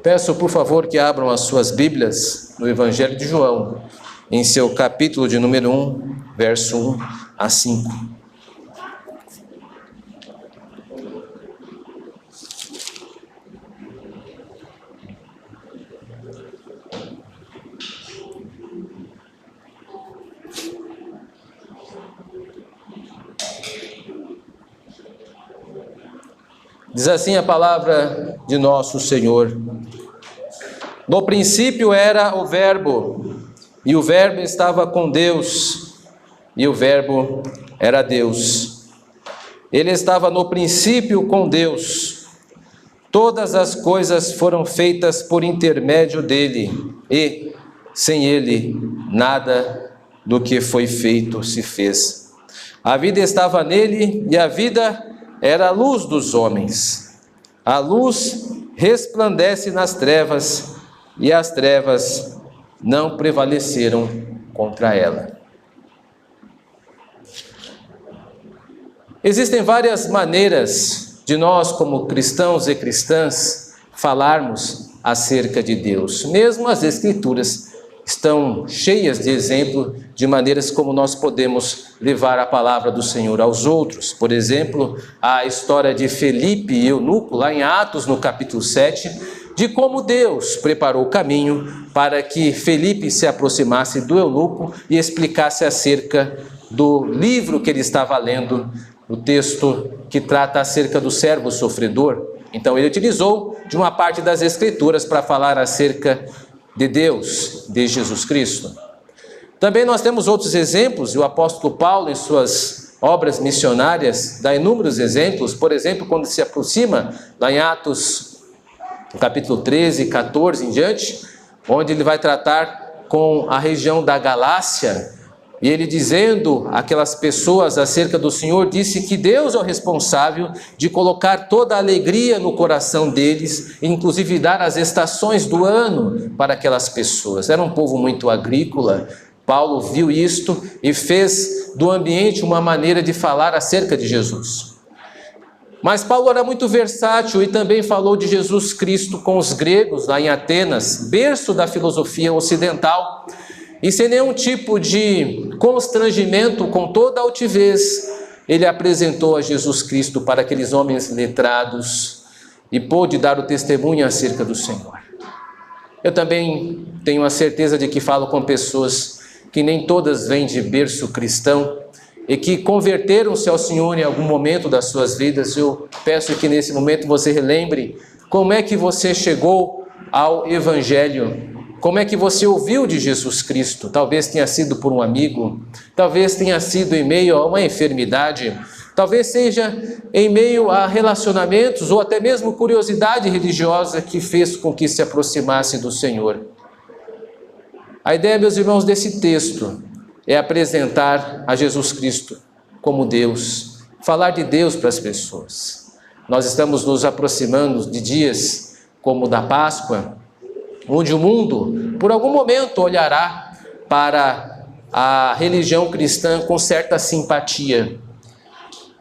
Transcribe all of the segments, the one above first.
Peço, por favor, que abram as suas Bíblias no Evangelho de João, em seu capítulo de número 1, verso 1 a 5. Diz assim a palavra de nosso Senhor: No princípio era o Verbo, e o Verbo estava com Deus, e o Verbo era Deus. Ele estava no princípio com Deus. Todas as coisas foram feitas por intermédio dele, e, sem ele, nada do que foi feito se fez. A vida estava nele, e a vida era a luz dos homens. A luz resplandece nas trevas, e as trevas não prevaleceram contra ela. Existem várias maneiras de nós, como cristãos e cristãs, falarmos acerca de Deus. Mesmo as Escrituras estão cheias de exemplo de maneiras como nós podemos levar a palavra do Senhor aos outros. Por exemplo, a história de Felipe e Eunuco, lá em Atos, no capítulo 7, de como Deus preparou o caminho para que Felipe se aproximasse do eunuco e explicasse acerca do livro que ele estava lendo, o texto que trata acerca do servo sofredor. Então ele utilizou de uma parte das Escrituras para falar acerca de Deus, de Jesus Cristo. Também nós temos outros exemplos, e o apóstolo Paulo, em suas obras missionárias, dá inúmeros exemplos. Por exemplo, quando se aproxima, lá em Atos, no capítulo 13, 14 em diante, onde ele vai tratar com a região da Galácia, e ele dizendo àquelas pessoas acerca do Senhor, disse que Deus é o responsável de colocar toda a alegria no coração deles, inclusive dar as estações do ano para aquelas pessoas. Era um povo muito agrícola. Paulo viu isto e fez do ambiente uma maneira de falar acerca de Jesus. Mas Paulo era muito versátil e também falou de Jesus Cristo com os gregos, lá em Atenas, berço da filosofia ocidental. E sem nenhum tipo de constrangimento, com toda a altivez, ele apresentou a Jesus Cristo para aqueles homens letrados e pôde dar o testemunho acerca do Senhor. Eu também tenho a certeza de que falo com pessoas que nem todas vêm de berço cristão e que converteram-se ao Senhor em algum momento das suas vidas. Eu peço que nesse momento você relembre como é que você chegou ao Evangelho. Como é que você ouviu de Jesus Cristo? Talvez tenha sido por um amigo, talvez tenha sido em meio a uma enfermidade, talvez seja em meio a relacionamentos ou até mesmo curiosidade religiosa que fez com que se aproximasse do Senhor. A ideia, meus irmãos, desse texto é apresentar a Jesus Cristo como Deus, falar de Deus para as pessoas. Nós estamos nos aproximando de dias como o da Páscoa, onde o mundo, por algum momento, olhará para a religião cristã com certa simpatia.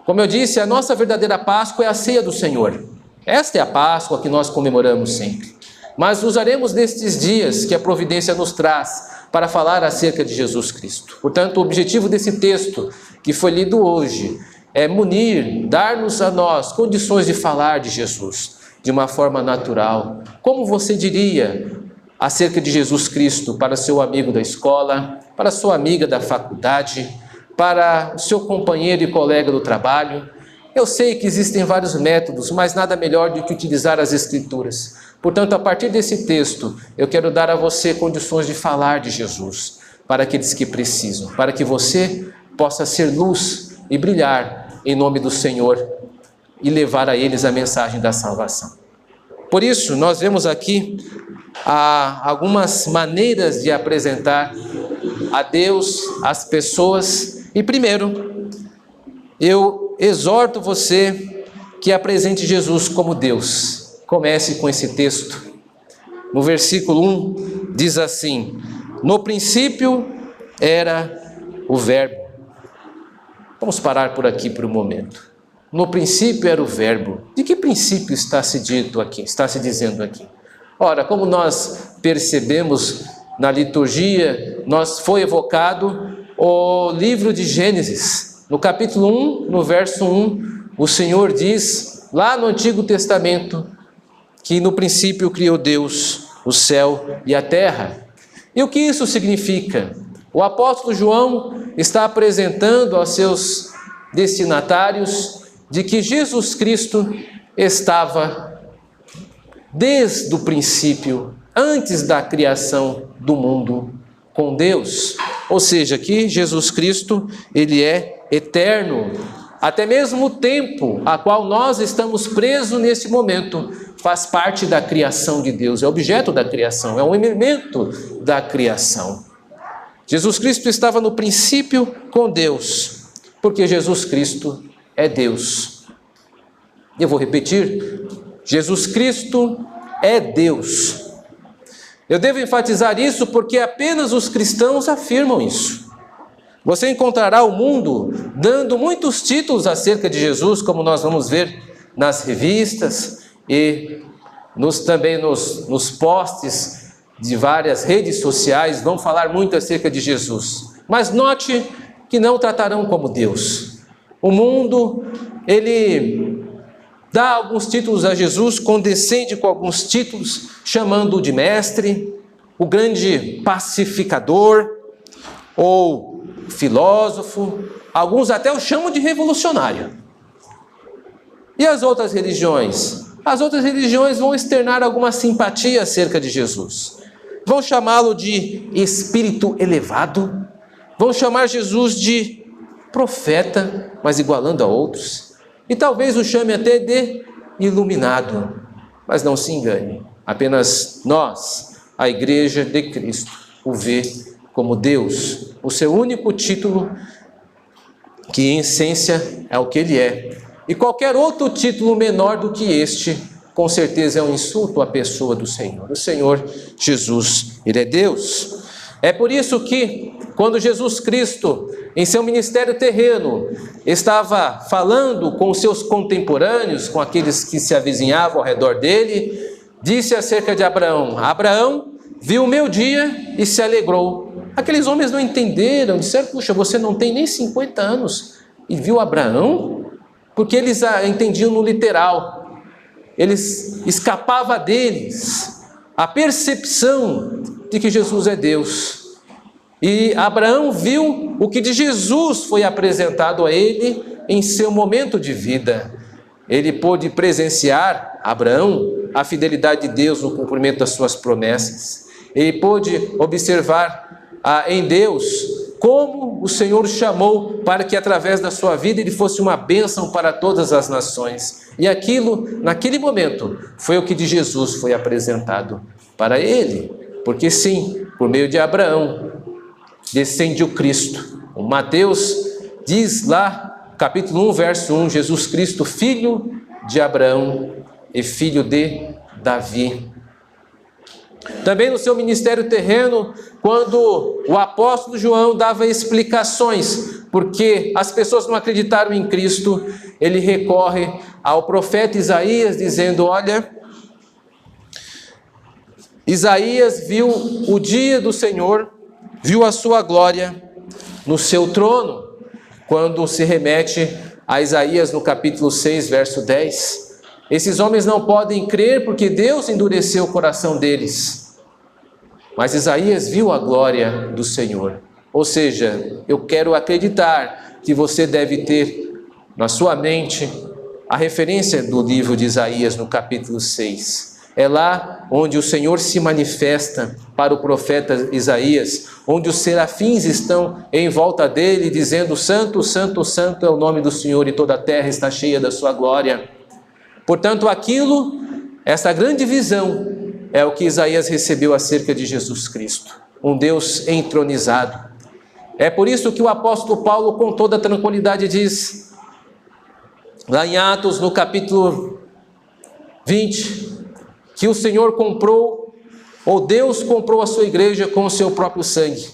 Como eu disse, a nossa verdadeira Páscoa é a ceia do Senhor. Esta é a Páscoa que nós comemoramos sempre. Mas usaremos destes dias que a providência nos traz para falar acerca de Jesus Cristo. Portanto, o objetivo desse texto que foi lido hoje é munir, dar-nos a nós condições de falar de Jesus de uma forma natural. Como você diria acerca de Jesus Cristo para seu amigo da escola, para sua amiga da faculdade, para o seu companheiro e colega do trabalho? Eu sei que existem vários métodos, mas nada melhor do que utilizar as Escrituras. Portanto, a partir desse texto, eu quero dar a você condições de falar de Jesus para aqueles que precisam, para que você possa ser luz e brilhar em nome do Senhor e levar a eles a mensagem da salvação. Por isso, nós vemos aqui algumas maneiras de apresentar a Deus, as pessoas. E primeiro, eu exorto você que apresente Jesus como Deus. Comece com esse texto. No versículo 1 diz assim: no princípio era o Verbo. Vamos parar por aqui por um momento. No princípio era o Verbo. De que princípio está se dizendo aqui? Ora, como nós percebemos na liturgia, foi evocado o livro de Gênesis. No capítulo 1, no verso 1, o Senhor diz, lá no Antigo Testamento, que no princípio criou Deus o céu e a terra. E o que isso significa? O apóstolo João está apresentando aos seus destinatários de que Jesus Cristo estava desde o princípio, antes da criação do mundo, com Deus. Ou seja, que Jesus Cristo, ele é eterno. Até mesmo o tempo a qual nós estamos presos nesse momento faz parte da criação de Deus, é objeto da criação, é um elemento da criação. Jesus Cristo estava no princípio com Deus, porque Jesus Cristo é Deus. Eu vou repetir, Jesus Cristo é Deus. Eu devo enfatizar isso porque apenas os cristãos afirmam isso. Você encontrará o mundo dando muitos títulos acerca de Jesus, como nós vamos ver nas revistas e também nos posts de várias redes sociais, vão falar muito acerca de Jesus. Mas note que não tratarão como Deus. O mundo, ele dá alguns títulos a Jesus, condescende com alguns títulos, chamando-o de mestre, o grande pacificador, ou filósofo, alguns até o chamam de revolucionário. E as outras religiões? As outras religiões vão externar alguma simpatia acerca de Jesus. Vão chamá-lo de espírito elevado, vão chamar Jesus de profeta, mas igualando a outros, e talvez o chame até de iluminado. Mas não se engane, apenas nós, a Igreja de Cristo, o vê como Deus, o seu único título, que em essência é o que ele é. E qualquer outro título menor do que este, com certeza é um insulto à pessoa do Senhor. O Senhor Jesus, ele é Deus. É por isso que, quando Jesus Cristo, em seu ministério terreno, estava falando com os seus contemporâneos, com aqueles que se avizinhavam ao redor dele, disse acerca de Abraão: Abraão viu o meu dia e se alegrou. Aqueles homens não entenderam, disseram: puxa, você não tem nem 50 anos e viu Abraão? Porque eles entendiam no literal, eles escapava deles a percepção de que Jesus é Deus. E Abraão viu o que de Jesus foi apresentado a ele em seu momento de vida. Ele pôde presenciar, Abraão, a fidelidade de Deus no cumprimento das suas promessas. Ele pôde observar em Deus como o Senhor o chamou para que através da sua vida ele fosse uma bênção para todas as nações. E aquilo, naquele momento, foi o que de Jesus foi apresentado para ele. Porque sim, por meio de Abraão, descende o Cristo. O Mateus diz lá, capítulo 1, verso 1, Jesus Cristo, filho de Abraão e filho de Davi. Também no seu ministério terreno, quando o apóstolo João dava explicações, porque as pessoas não acreditaram em Cristo, ele recorre ao profeta Isaías, dizendo: olha, Isaías viu o dia do Senhor, viu a sua glória no seu trono, quando se remete a Isaías no capítulo 6, verso 10. Esses homens não podem crer porque Deus endureceu o coração deles. Mas Isaías viu a glória do Senhor. Ou seja, eu quero acreditar que você deve ter na sua mente a referência do livro de Isaías no capítulo 6. É lá onde o Senhor se manifesta para o profeta Isaías, onde os serafins estão em volta dele, dizendo: Santo, Santo, Santo é o nome do Senhor, e toda a terra está cheia da sua glória. Portanto, essa grande visão é o que Isaías recebeu acerca de Jesus Cristo, um Deus entronizado. É por isso que o apóstolo Paulo, com toda tranquilidade, diz, lá em Atos, no capítulo 20, que o Senhor comprou, ou Deus comprou a sua igreja com o seu próprio sangue.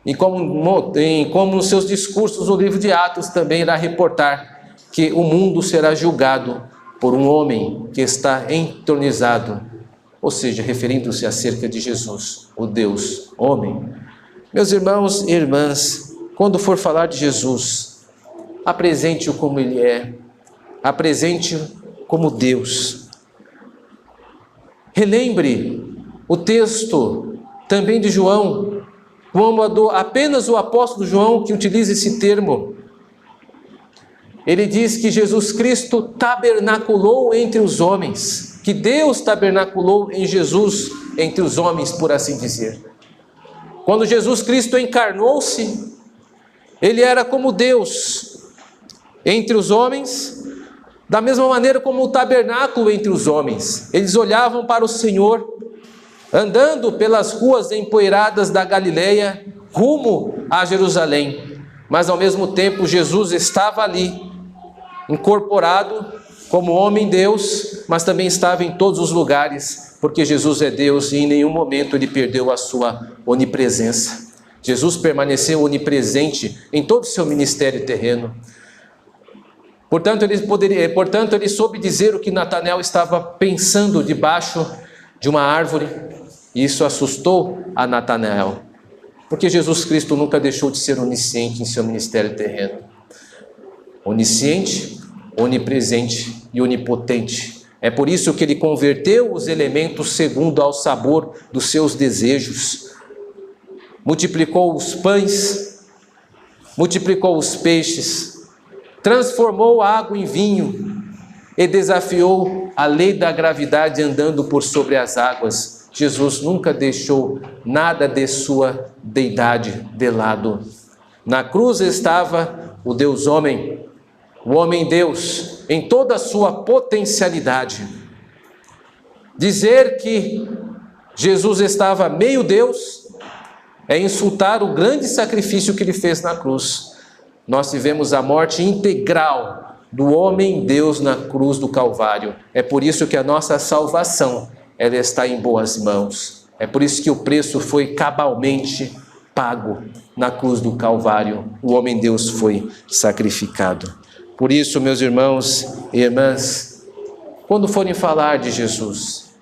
E como nos seus discursos, o livro de Atos também irá reportar que o mundo será julgado por um homem que está entronizado ou seja, referindo-se acerca de Jesus, o Deus homem. Meus irmãos e irmãs, quando for falar de Jesus, apresente-o como Ele é, apresente-o como Deus. Relembre o texto também de João, como apenas o apóstolo João que utiliza esse termo. Ele diz que Jesus Cristo tabernaculou entre os homens, que Deus tabernaculou em Jesus entre os homens, por assim dizer. Quando Jesus Cristo encarnou-se, Ele era como Deus entre os homens, da mesma maneira como o tabernáculo entre os homens. Eles olhavam para o Senhor, andando pelas ruas empoeiradas da Galileia, rumo a Jerusalém. Mas ao mesmo tempo Jesus estava ali, incorporado como homem Deus, mas também estava em todos os lugares, porque Jesus é Deus e em nenhum momento Ele perdeu a sua onipresença. Jesus permaneceu onipresente em todo o seu ministério terreno. Portanto, ele soube dizer o que Natanael estava pensando debaixo de uma árvore, e isso assustou a Natanael, porque Jesus Cristo nunca deixou de ser onisciente em seu ministério terreno. Onisciente, onipresente e onipotente. É por isso que Ele converteu os elementos segundo ao sabor dos seus desejos. Multiplicou os pães, multiplicou os peixes, transformou a água em vinho e desafiou a lei da gravidade andando por sobre as águas. Jesus nunca deixou nada de sua deidade de lado. Na cruz estava o Deus homem, o homem Deus, em toda a sua potencialidade. Dizer que Jesus estava meio Deus é insultar o grande sacrifício que Ele fez na cruz. Nós tivemos a morte integral do homem Deus na cruz do Calvário. É por isso que a nossa salvação, ela está em boas mãos. É por isso que o preço foi cabalmente pago na cruz do Calvário. O homem Deus foi sacrificado. Por isso, meus irmãos e irmãs, quando forem falar de Jesus,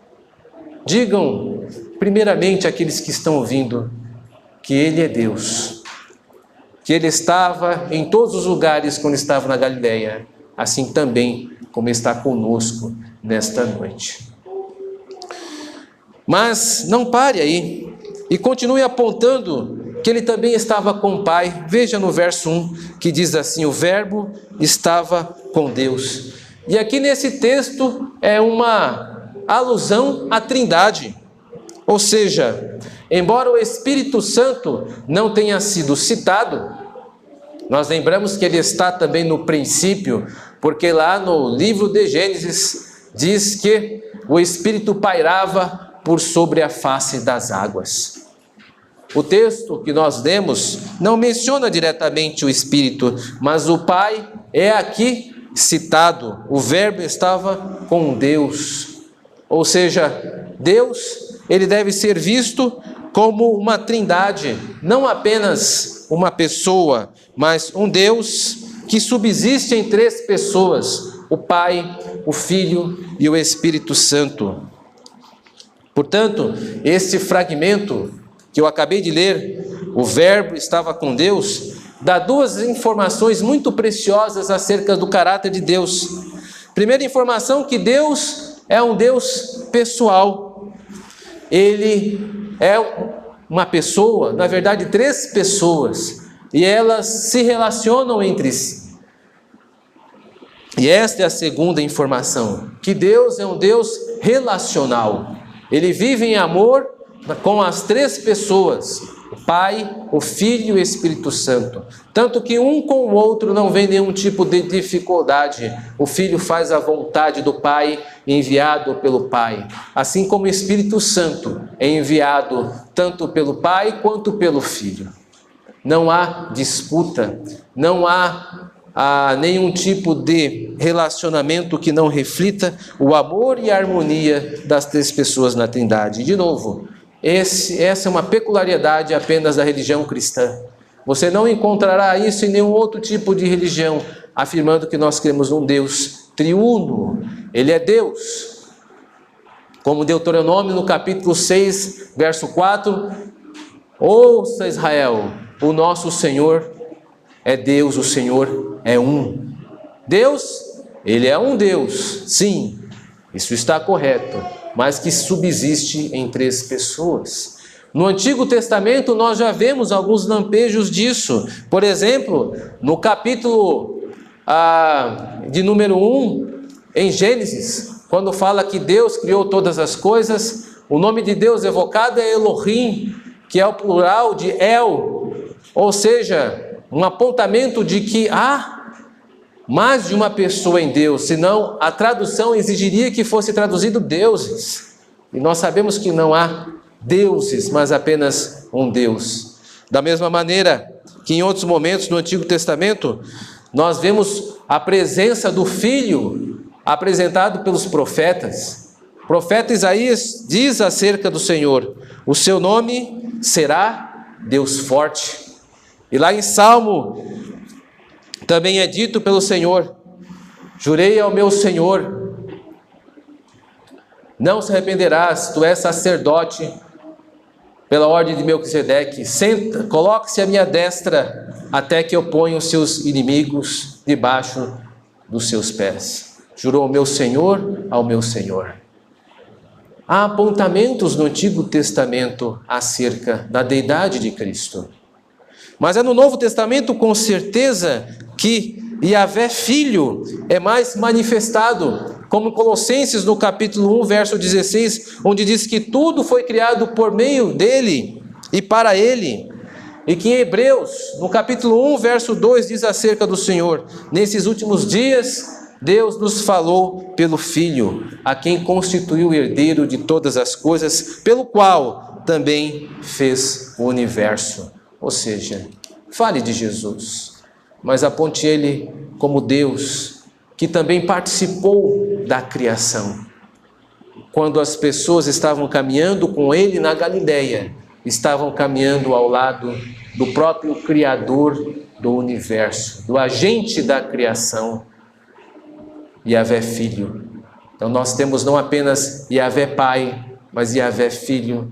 digam primeiramente àqueles que estão ouvindo que Ele é Deus, que Ele estava em todos os lugares quando estava na Galileia, assim também como está conosco nesta noite. Mas não pare aí e continue apontando que Ele também estava com o Pai. Veja no verso 1 que diz assim: o Verbo estava com Deus. E aqui nesse texto é uma alusão à Trindade. Ou seja, embora o Espírito Santo não tenha sido citado, nós lembramos que ele está também no princípio, porque lá no livro de Gênesis diz que o Espírito pairava por sobre a face das águas. O texto que nós lemos não menciona diretamente o Espírito, mas o Pai é aqui citado. O Verbo estava com Deus. Ou seja, Deus, ele deve ser visto como uma trindade, não apenas uma pessoa, mas um Deus que subsiste em três pessoas: o Pai, o Filho e o Espírito Santo. Portanto, este fragmento que eu acabei de ler, o Verbo estava com Deus, dá duas informações muito preciosas acerca do caráter de Deus. Primeira informação, que Deus é um Deus pessoal. Ele é uma pessoa, na verdade três pessoas, e elas se relacionam entre si. E esta é a segunda informação, que Deus é um Deus relacional. Ele vive em amor com as três pessoas, o Pai, o Filho e o Espírito Santo. Tanto que um com o outro não vem nenhum tipo de dificuldade. O Filho faz a vontade do Pai, enviado pelo Pai. Assim como o Espírito Santo é enviado tanto pelo Pai quanto pelo Filho. Não há disputa, não há nenhum tipo de relacionamento que não reflita o amor e a harmonia das três pessoas na Trindade. De novo, essa é uma peculiaridade apenas da religião cristã. Você não encontrará isso em nenhum outro tipo de religião, afirmando que nós cremos num Deus triuno. Ele é Deus. Como Deuteronômio no capítulo 6, verso 4, ouça Israel, o nosso Senhor é Deus, o Senhor é um. Deus, Ele é um Deus, sim, isso está correto, mas que subsiste em 3 pessoas. No Antigo Testamento nós já vemos alguns lampejos disso. Por exemplo, no capítulo de número 1, em Gênesis, quando fala que Deus criou todas as coisas, o nome de Deus evocado é Elohim, que é o plural de El, ou seja, um apontamento de que há mais de uma pessoa em Deus, senão a tradução exigiria que fosse traduzido deuses. E nós sabemos que não há deuses, mas apenas um Deus. Da mesma maneira que em outros momentos no Antigo Testamento, nós vemos a presença do Filho apresentado pelos profetas. O profeta Isaías diz acerca do Senhor: o seu nome será Deus forte. E lá em Salmo também é dito pelo Senhor: jurei ao meu Senhor, não se arrependerás, tu és sacerdote pela ordem de Melquisedeque, senta, coloque-se à minha destra, até que eu ponha os seus inimigos debaixo dos seus pés. Jurou o meu Senhor ao meu Senhor. Há apontamentos no Antigo Testamento acerca da deidade de Cristo. Mas é no Novo Testamento, com certeza, que Yahvé Filho é mais manifestado, como em Colossenses, no capítulo 1, verso 16, onde diz que tudo foi criado por meio dele e para ele. E que em Hebreus, no capítulo 1, verso 2, diz acerca do Senhor: nesses últimos dias, Deus nos falou pelo Filho, a quem constituiu o herdeiro de todas as coisas, pelo qual também fez o universo. Ou seja, fale de Jesus, mas aponte Ele como Deus, que também participou da criação. Quando as pessoas estavam caminhando com Ele na Galileia, estavam caminhando ao lado do próprio Criador do universo, do agente da criação, Yahvé Filho. Então nós temos não apenas Yahvé Pai, mas Yahvé Filho,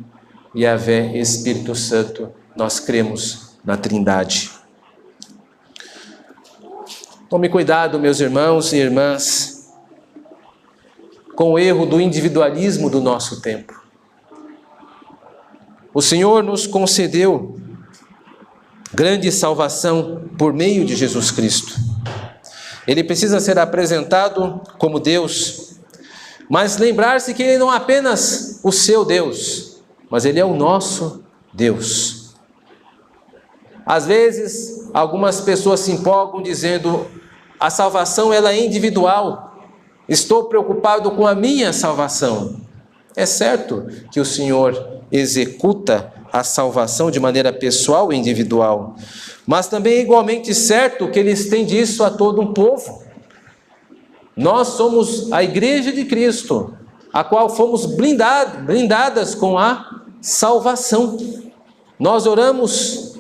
Yahvé Espírito Santo. Nós cremos na Trindade. Tome cuidado, meus irmãos e irmãs, com o erro do individualismo do nosso tempo. O Senhor nos concedeu grande salvação por meio de Jesus Cristo. Ele precisa ser apresentado como Deus, mas lembrar-se que Ele não é apenas o seu Deus, mas Ele é o nosso Deus. Às vezes, algumas pessoas se empolgam dizendo: a salvação ela é individual, estou preocupado com a minha salvação. É certo que o Senhor executa a salvação de maneira pessoal e individual, mas também é igualmente certo que Ele estende isso a todo um povo. Nós somos a Igreja de Cristo, a qual fomos blindadas com a salvação. Nós oramos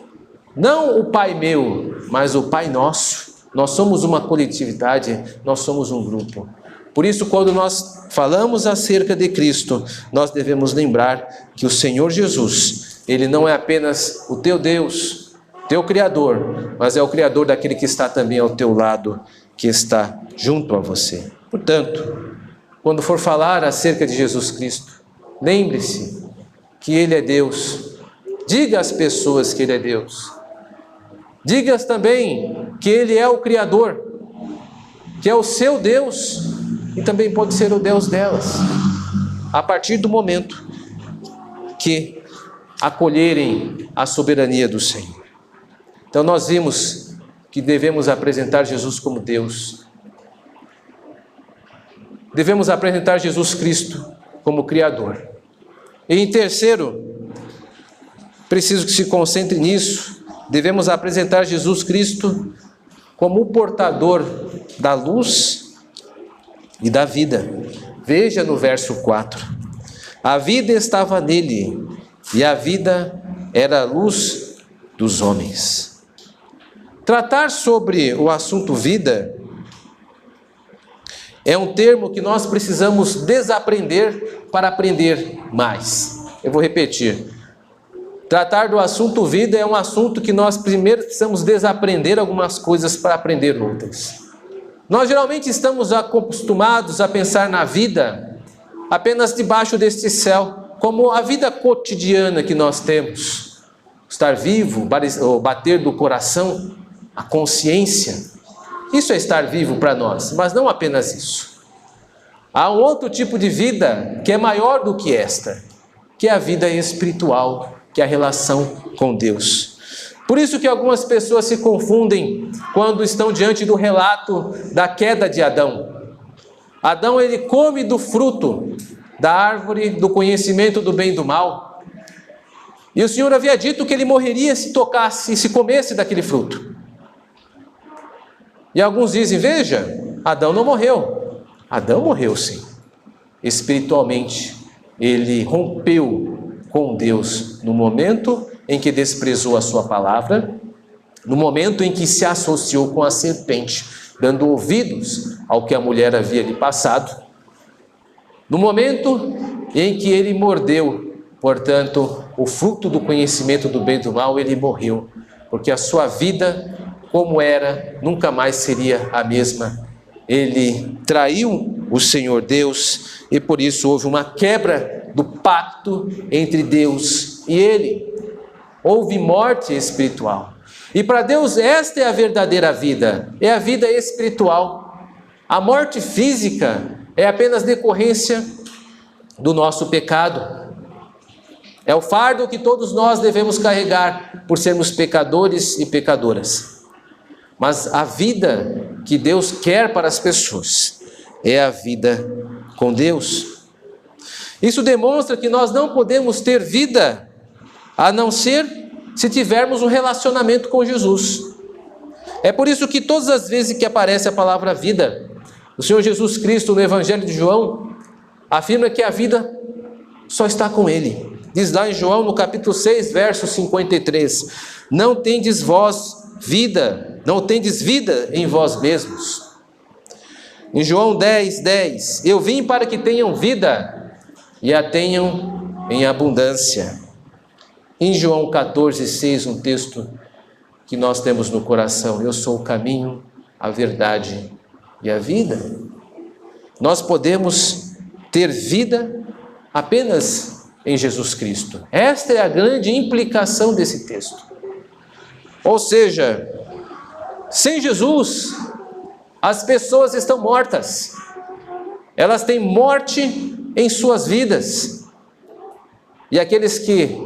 não o Pai meu, mas o Pai nosso. Nós somos uma coletividade, nós somos um grupo. Por isso, quando nós falamos acerca de Cristo, nós devemos lembrar que o Senhor Jesus, Ele não é apenas o teu Deus, teu Criador, mas é o Criador daquele que está também ao teu lado, que está junto a você. Portanto, quando for falar acerca de Jesus Cristo, lembre-se que Ele é Deus. Diga às pessoas que Ele é Deus. Diga também que Ele é o Criador, que é o seu Deus e também pode ser o Deus delas, a partir do momento que acolherem a soberania do Senhor. Então nós vimos que devemos apresentar Jesus como Deus. Devemos apresentar Jesus Cristo como Criador. E em terceiro, preciso que se concentre nisso, devemos apresentar Jesus Cristo como o portador da luz e da vida. Veja no verso 4. A vida estava nele, e a vida era a luz dos homens. Tratar sobre o assunto vida É um termo que nós precisamos desaprender para aprender mais. Eu vou repetir. Tratar do assunto vida é um assunto que nós primeiro precisamos desaprender algumas coisas para aprender outras. Nós geralmente estamos acostumados a pensar na vida apenas debaixo deste céu, como a vida cotidiana que nós temos. Estar vivo, o bater do coração, a consciência. Isso é estar vivo para nós, mas não apenas isso. Há um outro tipo de vida que é maior do que esta, que é a vida espiritual, que é a relação com Deus. Por isso que algumas pessoas se confundem quando estão diante do relato da queda de Adão. Adão, ele come do fruto da árvore do conhecimento do bem e do mal. E o Senhor havia dito que ele morreria se tocasse, se comesse daquele fruto. E alguns dizem, veja, Adão não morreu. Adão morreu sim. Espiritualmente, ele rompeu com Deus no momento em que desprezou a sua palavra, no momento em que se associou com a serpente, dando ouvidos ao que a mulher havia lhe passado, no momento em que ele mordeu, portanto, o fruto do conhecimento do bem e do mal, ele morreu, porque a sua vida, como era, nunca mais seria a mesma. Ele traiu o Senhor Deus e por isso houve uma quebra do pacto entre Deus e ele. Houve morte espiritual. E para Deus esta é a verdadeira vida, é a vida espiritual. A morte física é apenas decorrência do nosso pecado. É o fardo que todos nós devemos carregar por sermos pecadores e pecadoras. Mas a vida que Deus quer para as pessoas é a vida com Deus. Isso demonstra que nós não podemos ter vida a não ser se tivermos um relacionamento com Jesus. É por isso que todas as vezes que aparece a palavra vida, o Senhor Jesus Cristo no Evangelho de João afirma que a vida só está com Ele. Diz lá em João no capítulo 6, verso 53, não tendes vós vida, não tendes vida em vós mesmos. Em João 10, 10, eu vim para que tenham vida e a tenham em abundância. Em João 14, 6, um texto que nós temos no coração, eu sou o caminho, a verdade e a vida. Nós podemos ter vida apenas em Jesus Cristo. Esta é a grande implicação desse texto. Ou seja, sem Jesus, as pessoas estão mortas. Elas têm morte em suas vidas. E aqueles que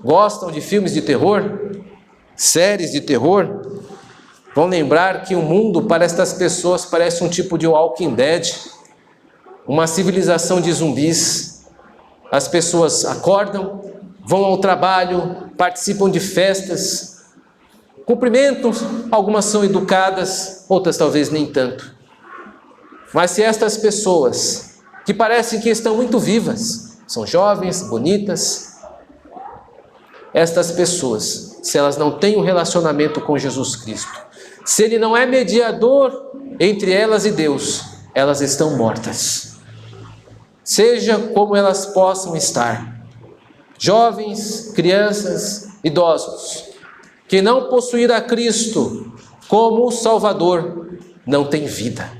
gostam de filmes de terror, séries de terror, vão lembrar que o mundo para estas pessoas parece um tipo de Walking Dead, uma civilização de zumbis. As pessoas acordam, vão ao trabalho, participam de festas, cumprimentam, algumas são educadas, outras talvez nem tanto. Mas se estas pessoas, que parecem que estão muito vivas, são jovens, bonitas, estas pessoas, se elas não têm um relacionamento com Jesus Cristo, se Ele não é mediador entre elas e Deus, elas estão mortas. Seja como elas possam estar, jovens, crianças, idosos, que não possuir a Cristo como o Salvador, não tem vida.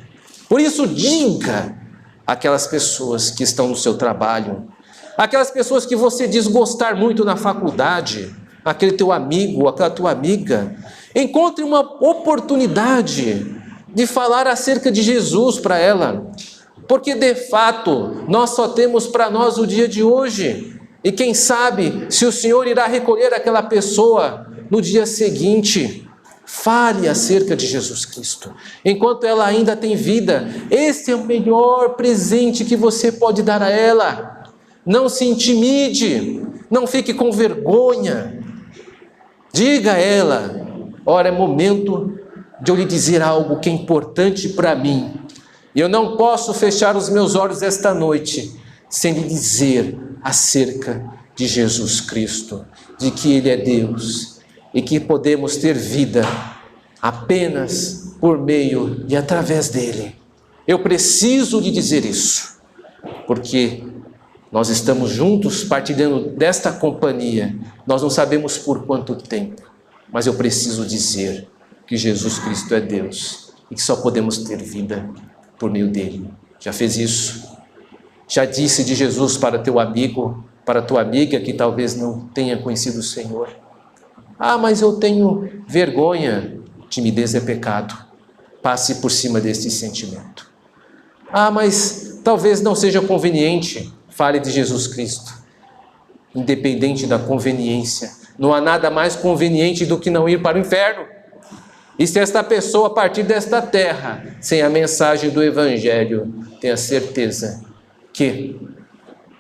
Por isso diga àquelas pessoas que estão no seu trabalho, aquelas pessoas que você diz gostar muito na faculdade, aquele teu amigo, aquela tua amiga, encontre uma oportunidade de falar acerca de Jesus para ela, porque de fato nós só temos para nós o dia de hoje, e quem sabe se o Senhor irá recolher aquela pessoa no dia seguinte. Fale acerca de Jesus Cristo, enquanto ela ainda tem vida. Esse é o melhor presente que você pode dar a ela. Não se intimide, não fique com vergonha. Diga a ela, ora, é momento de eu lhe dizer algo que é importante para mim. E eu não posso fechar os meus olhos esta noite sem lhe dizer acerca de Jesus Cristo, de que Ele é Deus e que podemos ter vida apenas por meio e através dEle. Eu preciso de dizer isso, porque nós estamos juntos partilhando desta companhia. Nós não sabemos por quanto tempo, mas eu preciso dizer que Jesus Cristo é Deus e que só podemos ter vida por meio dele. Já fez isso? Já disse de Jesus para teu amigo, para tua amiga que talvez não tenha conhecido o Senhor? Ah, mas eu tenho vergonha. Timidez é pecado. Passe por cima deste sentimento. Ah, mas talvez não seja conveniente. Fale de Jesus Cristo. Independente da conveniência, não há nada mais conveniente do que não ir para o inferno. E se esta pessoa partir desta terra sem a mensagem do Evangelho, tenha certeza que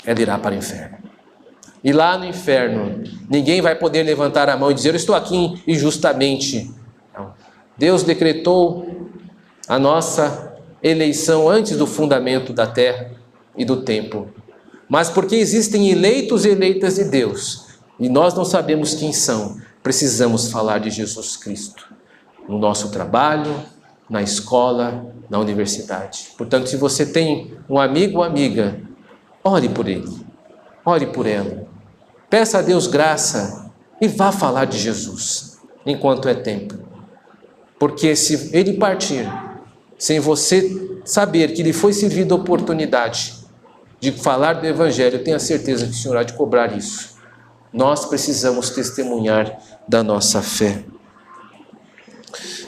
ela irá para o inferno. E lá no inferno, ninguém vai poder levantar a mão e dizer: eu estou aqui injustamente. Não. Deus decretou a nossa eleição antes do fundamento da terra e do tempo. Mas porque existem eleitos e eleitas de Deus, e nós não sabemos quem são, precisamos falar de Jesus Cristo. No nosso trabalho, na escola, na universidade. Portanto, se você tem um amigo ou amiga, ore por ele, ore por ela. Peça a Deus graça e vá falar de Jesus, enquanto é tempo. Porque se ele partir, sem você saber que lhe foi servida a oportunidade de falar do Evangelho, tenha certeza que o Senhor há de cobrar isso. Nós precisamos testemunhar da nossa fé.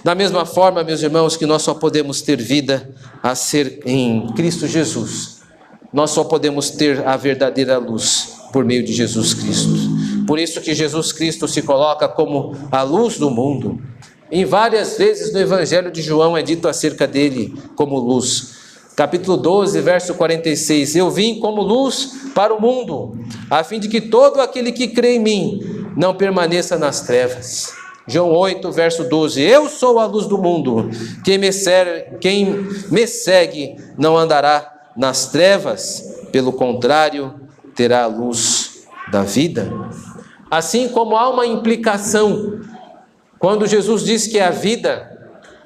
Da mesma forma, meus irmãos, que nós só podemos ter vida a ser em Cristo Jesus. Nós só podemos ter a verdadeira luz por meio de Jesus Cristo. Por isso que Jesus Cristo se coloca como a luz do mundo. Em várias vezes no Evangelho de João é dito acerca dele como luz. Capítulo 12, verso 46. Eu vim como luz para o mundo, a fim de que todo aquele que crê em mim não permaneça nas trevas. João 8, verso 12. Eu sou a luz do mundo. Quem me segue não andará nas trevas, pelo contrário, terá a luz da vida. Assim como há uma implicação, quando Jesus diz que é a vida,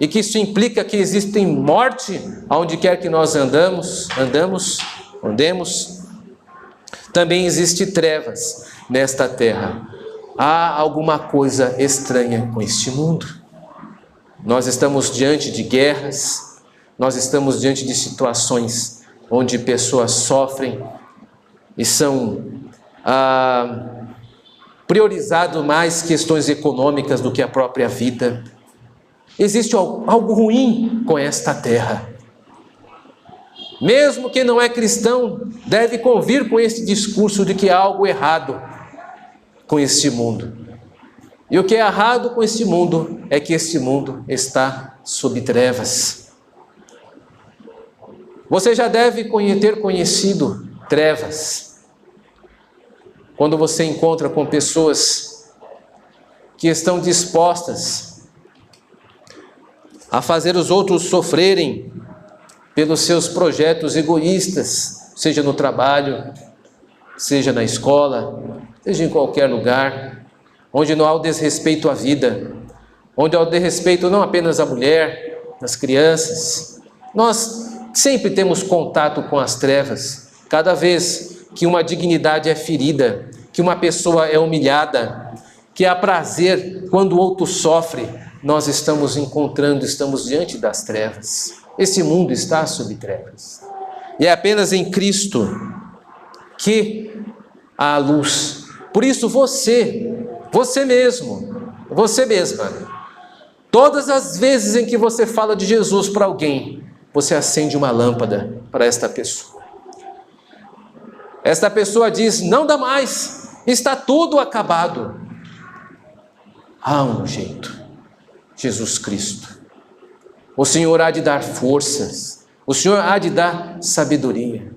e que isso implica que existe morte aonde quer que nós andemos, também existe trevas nesta terra. Há alguma coisa estranha com este mundo. Nós estamos diante de guerras, nós estamos diante de situações onde pessoas sofrem e são priorizado mais questões econômicas do que a própria vida. Existe algo ruim com esta terra. Mesmo quem não é cristão deve convir com esse discurso de que há algo errado com este mundo. E o que é errado com este mundo é que este mundo está sob trevas. Você já deve ter conhecido trevas. Quando você encontra com pessoas que estão dispostas a fazer os outros sofrerem pelos seus projetos egoístas, seja no trabalho, seja na escola, seja em qualquer lugar, onde não há o desrespeito à vida, onde há o desrespeito não apenas à mulher, às crianças. Nós sempre temos contato com as trevas. Cada vez que uma dignidade é ferida, que uma pessoa é humilhada, que há prazer quando o outro sofre, nós estamos diante das trevas. Esse mundo está sob trevas. E é apenas em Cristo que há luz. Por isso você mesma, todas as vezes em que você fala de Jesus para alguém, você acende uma lâmpada para esta pessoa. Esta pessoa diz: não dá mais, está tudo acabado. Há um jeito, Jesus Cristo. O Senhor há de dar forças, o Senhor há de dar sabedoria.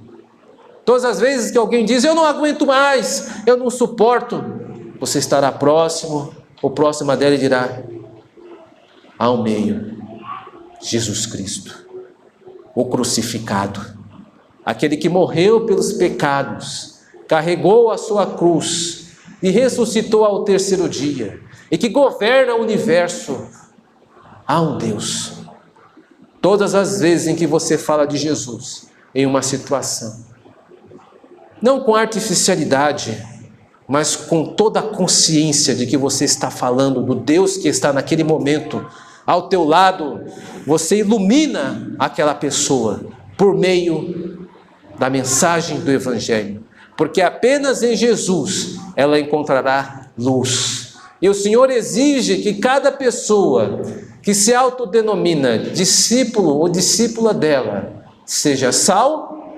Todas as vezes que alguém diz: eu não aguento mais, eu não suporto, você estará próximo, ou próxima dela, e dirá: há um meio, Jesus Cristo, o crucificado, aquele que morreu pelos pecados, carregou a sua cruz e ressuscitou ao terceiro dia, e que governa o universo. Há um Deus Todas as vezes em que você fala de Jesus em uma situação, não com artificialidade, mas com toda a consciência de que você está falando do Deus que está naquele momento ao teu lado, você ilumina aquela pessoa por meio da mensagem do Evangelho, porque apenas em Jesus ela encontrará luz. E o Senhor exige que cada pessoa que se autodenomina discípulo ou discípula dela seja sal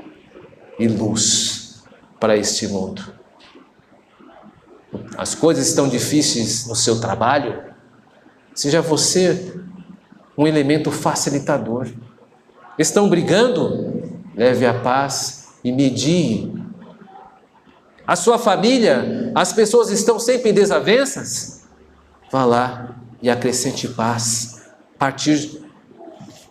e luz para este mundo. As coisas estão difíceis no seu trabalho, seja você um elemento facilitador. Estão brigando? Leve a paz e medie. A sua família, as pessoas estão sempre em desavenças? Vá lá e acrescente paz, a partir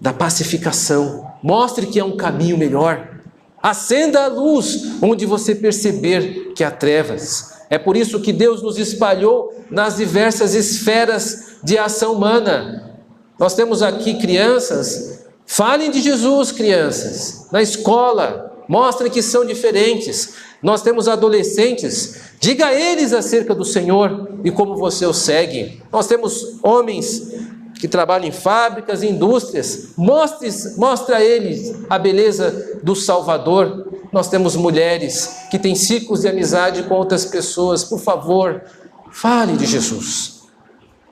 da pacificação. Mostre que é um caminho melhor. Acenda a luz onde você perceber que há trevas. É por isso que Deus nos espalhou nas diversas esferas de ação humana. Nós temos aqui crianças. Falem de Jesus, crianças, na escola. Mostrem que são diferentes. Nós temos adolescentes. Diga a eles acerca do Senhor e como você o segue. Nós temos homens que trabalham em fábricas e indústrias. Mostre a eles a beleza do Salvador. Nós temos mulheres que têm ciclos de amizade com outras pessoas. Por favor, fale de Jesus.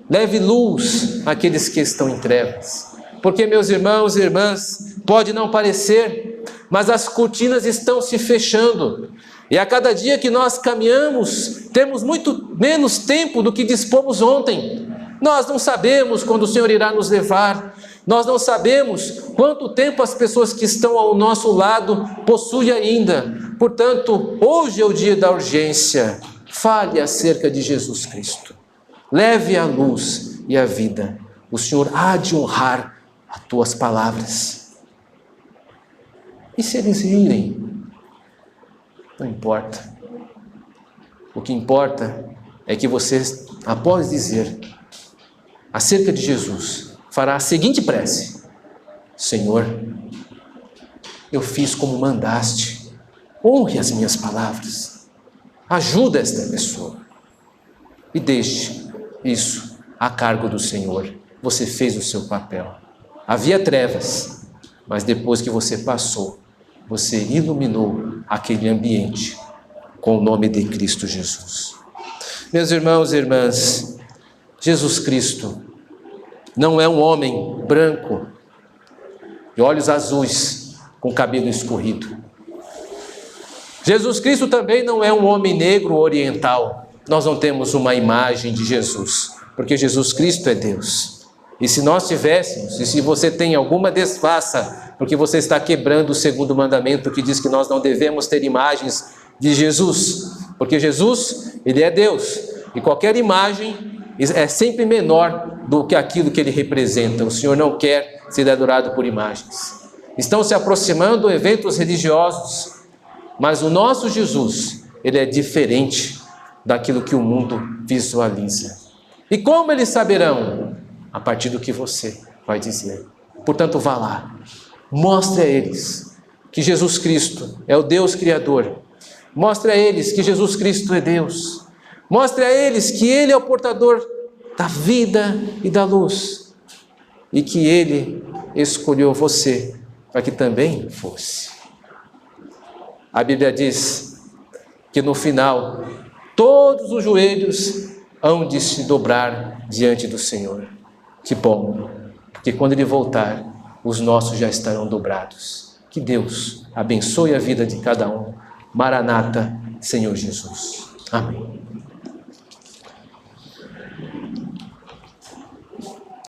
Leve luz àqueles que estão em trevas. Porque, meus irmãos e irmãs, pode não parecer, mas as cortinas estão se fechando. E a cada dia que nós caminhamos, temos muito menos tempo do que dispomos ontem. Nós não sabemos quando o Senhor irá nos levar. Nós não sabemos quanto tempo as pessoas que estão ao nosso lado possuem ainda. Portanto, hoje é o dia da urgência. Fale acerca de Jesus Cristo. Leve a luz e a vida. O Senhor há de honrar as tuas palavras. E se eles rirem? Não importa. O que importa é que você, após dizer acerca de Jesus, fará a seguinte prece: Senhor, eu fiz como mandaste, honre as minhas palavras, ajuda esta pessoa e deixe isso a cargo do Senhor. Você fez o seu papel. Havia trevas, mas depois que você passou, você iluminou aquele ambiente com o nome de Cristo Jesus. Meus irmãos e irmãs, Jesus Cristo não é um homem branco, de olhos azuis, com cabelo escorrido. Jesus Cristo também não é um homem negro oriental. Nós não temos uma imagem de Jesus, porque Jesus Cristo é Deus. E se nós tivéssemos, e se você tem alguma desfaça, porque você está quebrando o segundo mandamento que diz que nós não devemos ter imagens de Jesus, porque Jesus, Ele é Deus, e qualquer imagem é sempre menor do que aquilo que Ele representa. O Senhor não quer ser adorado por imagens. Estão se aproximando eventos religiosos, mas o nosso Jesus, Ele é diferente daquilo que o mundo visualiza. E como eles saberão? A partir do que você vai dizer. Portanto, vá lá, mostre a eles que Jesus Cristo é o Deus Criador. Mostre a eles que Jesus Cristo é Deus. Mostre a eles que Ele é o portador da vida e da luz. E que Ele escolheu você para que também fosse. A Bíblia diz que no final, todos os joelhos hão de se dobrar diante do Senhor. Que bom, porque quando Ele voltar, os nossos já estarão dobrados. Que Deus abençoe a vida de cada um. Maranata, Senhor Jesus. Amém.